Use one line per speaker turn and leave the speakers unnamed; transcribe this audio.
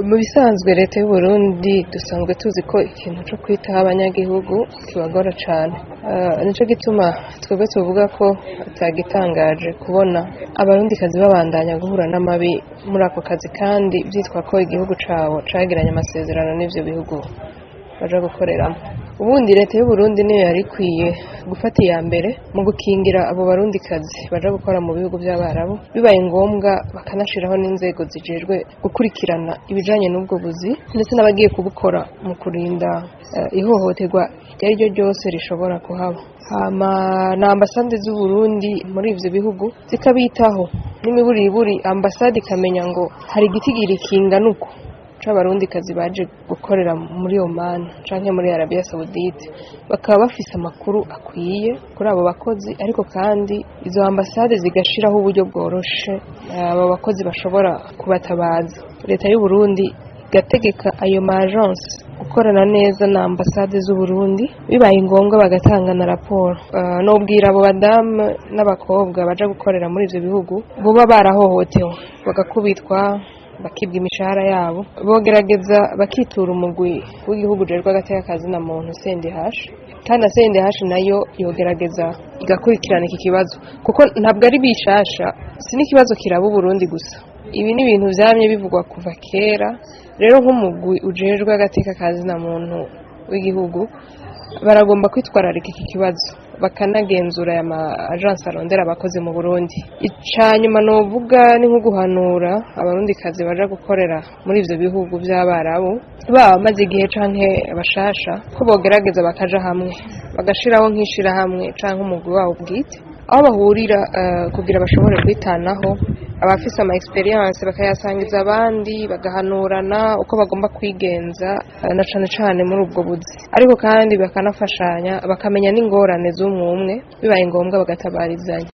Mu bisanzwe leta y'u Burundi dusanzwe tuzi ko ikintu cyo kwitaho abanyagihugu kibagora cyane, nicyo gituma twebwe tuvuga ko atagitangaje kubona abarundikazi babandanya guhura n'amabi muri ako kazi, kandi byitwa ko igihugu cyabo cagiranye amasezerano n'ivyo bihugu baja gukoreramo. Ubundi leta y'u Burundi niyo yari ikwiye gufata iya mbere mu gukingira abo barundikazi baja gukora mu bihugu by'Abarabu, bibaye ngombwa bakanashiraho n'inzego zijejwe gukurikirana ibijanye n'ubwo buzi ndetse n'abagiye kubukora mu kurinda ihohoterwa iryo ari ryo ryose rishobora kuhaba. Hama na ambasade z'u Burundi muri ivyo bihugu zikabitaho, n'imiburiburi ambasade ikamenya ngo hari igitigiri kingana uko c'abarundikazi baje gukorera muri Oman canke muri Arabia Saudite, bakaba bafise amakuru akwiye kuri abo bakozi, ariko kandi izo ambasade zigashiraho uburyo bworoshe abo bakozi bashobora kubatabaza. Leta y'u Burundi igategeka ayo ma agence gukorana neza na ambasade z'u Burundi, bibaye ngombwa bagatanga na raporo. Nobwira abo badamu n'abakobwa baja gukorera muri ivyo bihugu boba barahohotewe bagakubitwa bakibwa imishahara yabo, bogerageza bakitura umugwi w'igihugu ujejwe agateka na muntu CNDH, kandi CNDH nayo yogerageza igakurikirana iki kibazo, kuko ntabwo ari bishasha, si n'ikibazo kiraba Burundi gusa. Ibi ni ibintu vyamye bivugwa kuva kera. Rero nk'umugwi ujejwe agateka na muntu w'igihugu baragomba kwitwararika iki kibazo, bakanagenzura aya ma agence arondera abakozi mu Burundi. Icanyuma novuga ni nko guhanura abarundikazi baja gukorera muri ivyo bihugu by'Abarabu, baba maze igihe canke abashasha, ko bogerageza bakaja hamwe bagashiraho nk'ishira hamwe canke umugwi wabo bwite, aho bahurira kugira bashobore kwitanaho, abafise ama experience bakayasangiza abandi, bagahanurana uko bagomba kwigenza na cane cane muri ubwo buzi, ariko kandi bakanafashanya bakamenya n'ingorane z'umwe, bibaye ngombwa bagatabarizanya.